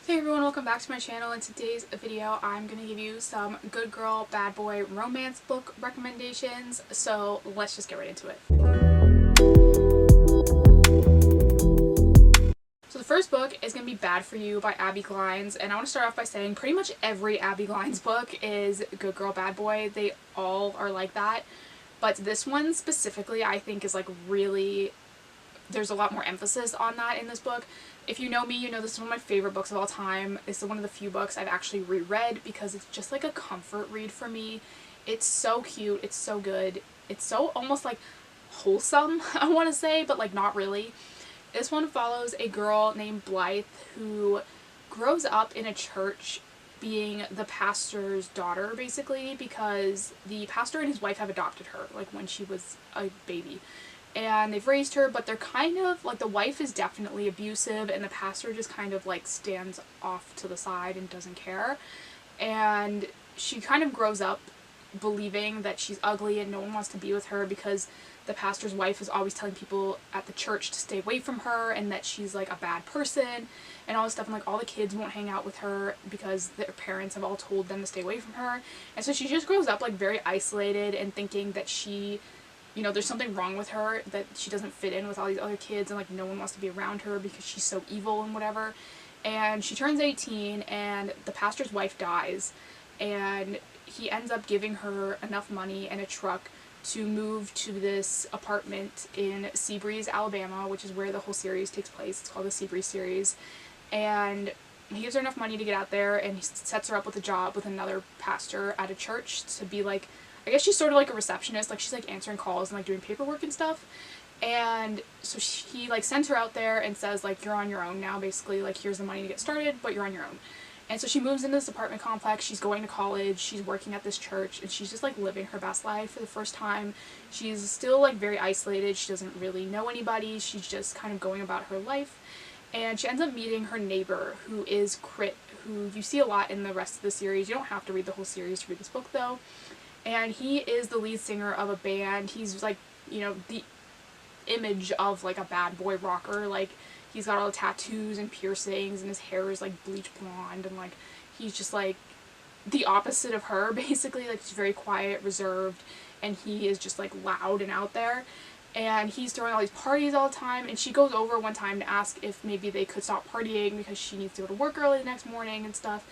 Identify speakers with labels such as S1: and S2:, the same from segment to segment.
S1: Hey everyone, welcome back to my channel. In today's video, I'm going to give you some good girl, bad boy romance book recommendations. So let's just get right into it. So the first book is going to be Bad for You by Abby Glines, and I want to start off by saying pretty much every Abby Glines book is good girl, bad boy. They all are like that, but this one specifically I think is like really, there's a lot more emphasis on that in this book. If you know me, you know this is one of my favorite books of all time. It's one of the few books I've actually reread because it's just like a comfort read for me. It's so cute, it's so good, it's so almost like wholesome, I want to say, but like not really. This one follows a girl named Blythe who grows up in a church being the pastor's daughter, basically, because the pastor and his wife have adopted her like when she was a baby. And they've raised her, but they're kind of like, the wife is definitely abusive and the pastor just kind of like stands off to the side and doesn't care. And she kind of grows up believing that she's ugly and no one wants to be with her because the pastor's wife is always telling people at the church to stay away from her and that she's like a bad person and all this stuff, and like all the kids won't hang out with her because their parents have all told them to stay away from her. And so she just grows up like very isolated and thinking that she, you know, there's something wrong with her, that she doesn't fit in with all these other kids and like no one wants to be around her because she's so evil and whatever. And she turns 18 and the pastor's wife dies, and he ends up giving her enough money and a truck to move to this apartment in Seabreeze, Alabama, which is where the whole series takes place. It's called the Seabreeze series. And he gives her enough money to get out there, and he sets her up with a job with another pastor at a church to be like, I guess she's sort of like a receptionist, like she's like answering calls and like doing paperwork and stuff. And so he like sends her out there and says like, you're on your own now, basically, like here's the money to get started, but you're on your own. And so she moves into this apartment complex, she's going to college, she's working at this church, and she's just like living her best life for the first time. She's still like very isolated, she doesn't really know anybody, she's just kind of going about her life. And she ends up meeting her neighbor, who is Crit, who you see a lot in the rest of the series. You don't have to read the whole series to read this book though. And he is the lead singer of a band. He's like, you know, the image of like a bad boy rocker. Like, he's got all the tattoos and piercings and his hair is like bleach blonde, and like he's just like the opposite of her, basically. Like, he's very quiet, reserved, and he is just like loud and out there. And he's throwing all these parties all the time, and she goes over one time to ask if maybe they could stop partying because she needs to go to work early the next morning and stuff.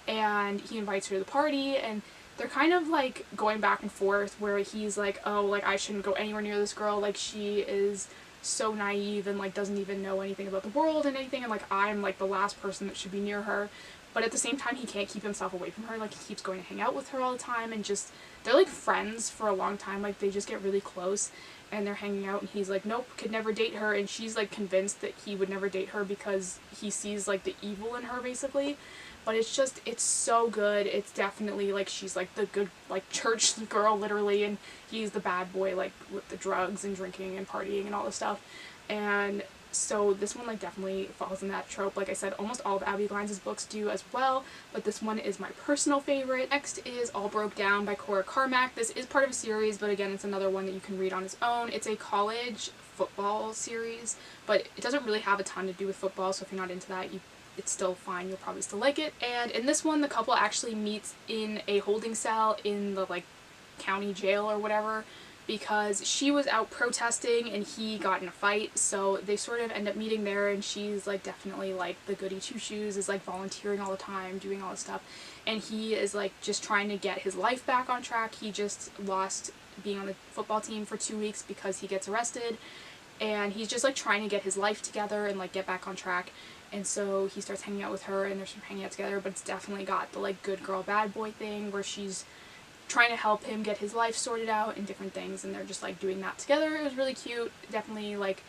S1: And he invites her to the party, and they're kind of like going back and forth where he's like, oh, like I shouldn't go anywhere near this girl, like she is so naive and like doesn't even know anything about the world and anything, and like I'm like the last person that should be near her. But at the same time, he can't keep himself away from her. Like, he keeps going to hang out with her all the time, and just, they're like friends for a long time. Like, they just get really close and they're hanging out, and he's like, nope, could never date her. And she's like convinced that he would never date her because he sees like the evil in her, basically. But it's just, it's so good. It's definitely like, she's like the good like church girl, literally, and he's the bad boy like with the drugs and drinking and partying and all this stuff. And so this one like definitely falls in that trope. Like I said, almost all of Abby Glines' books do as well, but this one is my personal favorite. Next is All Broke Down by Cora Carmack. This is part of a series, but again, it's another one that you can read on its own. It's a college football series, but it doesn't really have a ton to do with football, so if you're not into that, it's still fine, you'll probably still like it. And in this one, the couple actually meets in a holding cell in the like county jail or whatever, because she was out protesting and he got in a fight, so they sort of end up meeting there, and she's like definitely like the goody two-shoes, is like volunteering all the time, doing all this stuff, and he is like just trying to get his life back on track. He just lost being on the football team for 2 weeks because he gets arrested, and he's just like trying to get his life together and like get back on track. And so he starts hanging out with her and they're sort of hanging out together, but it's definitely got the like good girl bad boy thing where she's trying to help him get his life sorted out and different things, and they're just like doing that together. It was really cute. Definitely like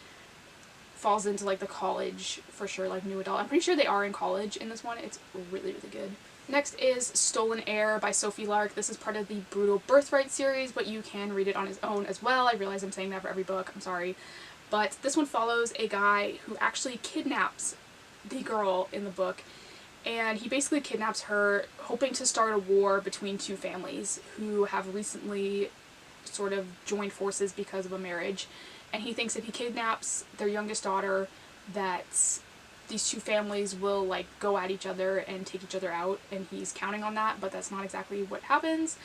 S1: falls into like the college for sure, like new adult. I'm pretty sure they are in college in this one. It's really, really good. Next is Stolen Heir by Sophie Lark. This is part of the Brutal Birthright series, but you can read it on its own as well. I realize I'm saying that for every book, I'm sorry. But this one follows a guy who actually kidnaps the girl in the book, and he basically kidnaps her hoping to start a war between two families who have recently sort of joined forces because of a marriage. And he thinks if he kidnaps their youngest daughter that these two families will like go at each other and take each other out, and he's counting on that, but that's not exactly what happens.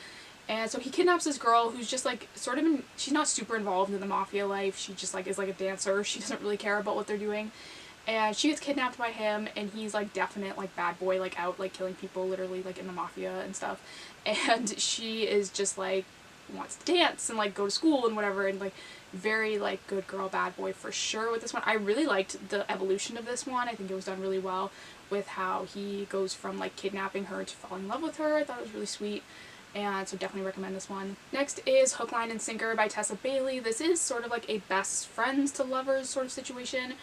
S1: And so he kidnaps this girl who's just like sort of she's not super involved in the mafia life. She just like is like a dancer. She doesn't really care about what they're doing. And she gets kidnapped by him, and he's like definite like bad boy, like out like killing people literally like in the mafia and stuff. And she is just like wants to dance and like go to school and whatever, and like very like good girl bad boy for sure with this one. I really liked the evolution of this one. I think it was done really well with how he goes from like kidnapping her to falling in love with her. I thought it was really sweet, and so definitely recommend this one. Next is Hookline Singer by Tessa Bailey. This is sort of like a best friends to lovers sort of situation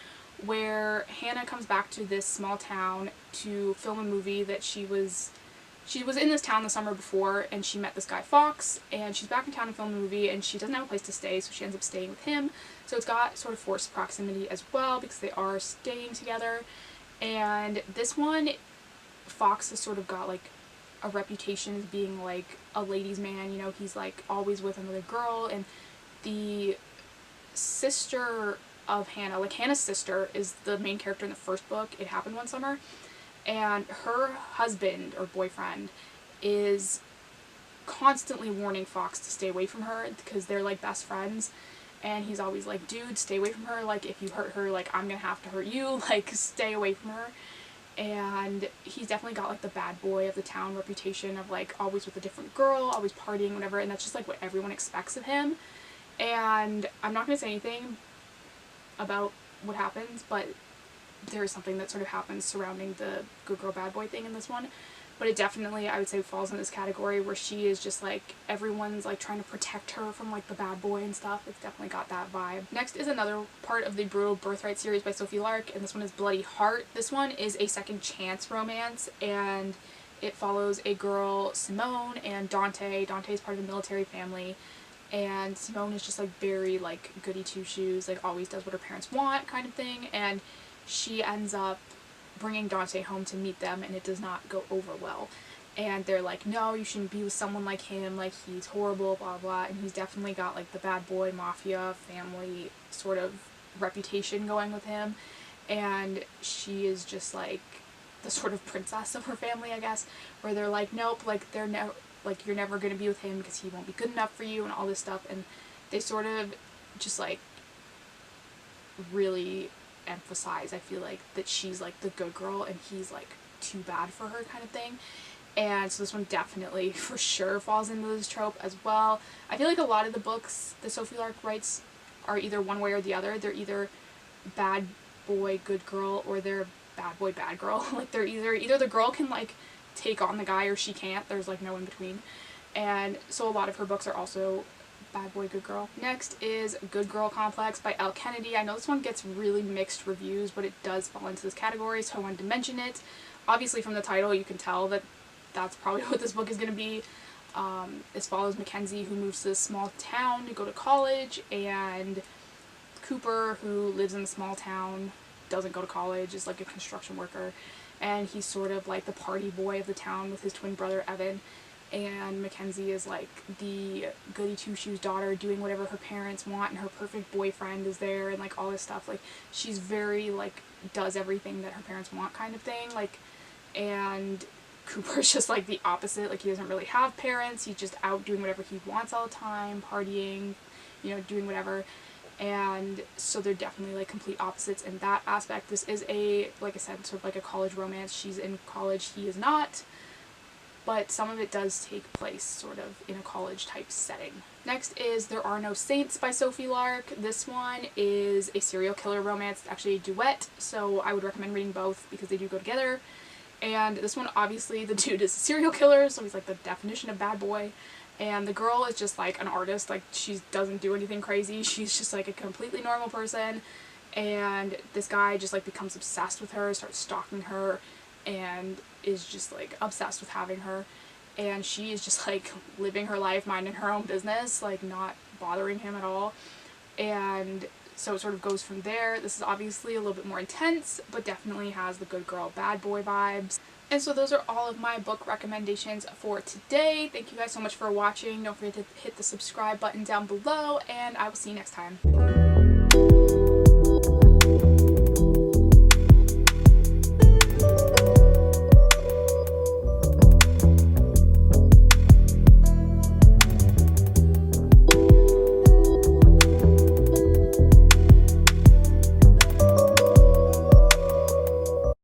S1: where Hannah comes back to this small town to film a movie that she was in this town the summer before, and she met this guy Fox, and she's back in town to film the movie, and she doesn't have a place to stay, so she ends up staying with him. So it's got sort of forced proximity as well because they are staying together. And this one, Fox has sort of got like a reputation as being like a ladies' man, you know, he's like always with another girl, and the sister of Hannah, like Hannah's sister is the main character in the first book, It Happened One Summer, and her husband or boyfriend is constantly warning Fox to stay away from her because they're like best friends, and he's always like, dude, stay away from her, like if you hurt her, like I'm gonna have to hurt you, like stay away from her. And he's definitely got like the bad boy of the town reputation of like always with a different girl, always partying, whatever, and that's just like what everyone expects of him. And I'm not gonna say anything about what happens, but there is something that sort of happens surrounding the good girl bad boy thing in this one. But it definitely, I would say, falls in this category where she is just like, everyone's like trying to protect her from like the bad boy and stuff. It's definitely got that vibe. Next is another part of the Brutal Birthright series by Sophie Lark, and this one is Bloody Heart. This one is a second chance romance, and it follows a girl, Simone, and Dante. Dante is part of a military family, and Simone is just like very like goody two-shoes, like always does what her parents want kind of thing, and she ends up bringing Dante home to meet them, and it does not go over well. And they're like, no, you shouldn't be with someone like him, like he's horrible, blah blah, and he's definitely got like the bad boy mafia family sort of reputation going with him, and she is just like the sort of princess of her family, I guess, where they're like, nope, like they're never, like you're never gonna be with him because he won't be good enough for you and all this stuff, and they sort of just like really emphasize, I feel like, that she's like the good girl and he's like too bad for her kind of thing. And so this one definitely for sure falls into this trope as well. I feel like a lot of the books that Sophie Lark writes are either one way or the other. They're either bad boy good girl or they're bad boy bad girl. Like they're either the girl can like take on the guy or she can't. There's like no in between. And so a lot of her books are also bad boy good girl. Next is Good Girl Complex by Elle Kennedy. I know this one gets really mixed reviews, but it does fall into this category, so I wanted to mention it. Obviously from the title you can tell that that's probably what this book is going to be. It follows Mackenzie, who moves to this small town to go to college, and Cooper, who lives in the small town, doesn't go to college, is like a construction worker, and he's sort of like the party boy of the town with his twin brother Evan. And Mackenzie is like the goody two-shoes daughter doing whatever her parents want, and her perfect boyfriend is there and like all this stuff. Like she's very like does everything that her parents want kind of thing. Like, and Cooper's just like the opposite. Like he doesn't really have parents. He's just out doing whatever he wants all the time, partying, you know, doing whatever. And so they're definitely like complete opposites in that aspect. This is a, like I said, sort of like a college romance. She's in college, he is not. But some of it does take place sort of in a college type setting. Next is There Are No Saints by Sophie Lark. This one is a serial killer romance. It's actually a duet, so I would recommend reading both because they do go together. And this one, obviously, the dude is a serial killer, so he's like the definition of bad boy. And the girl is just like an artist, like she doesn't do anything crazy. She's just like a completely normal person. And this guy just like becomes obsessed with her, starts stalking her, and is just like obsessed with having her, and she is just like living her life, minding her own business, like not bothering him at all. And so it sort of goes from there. This is obviously a little bit more intense, but definitely has the good girl bad boy vibes. And so those are all of my book recommendations for today. Thank you guys so much for watching. Don't forget to hit the subscribe button down below, and I will see you next time.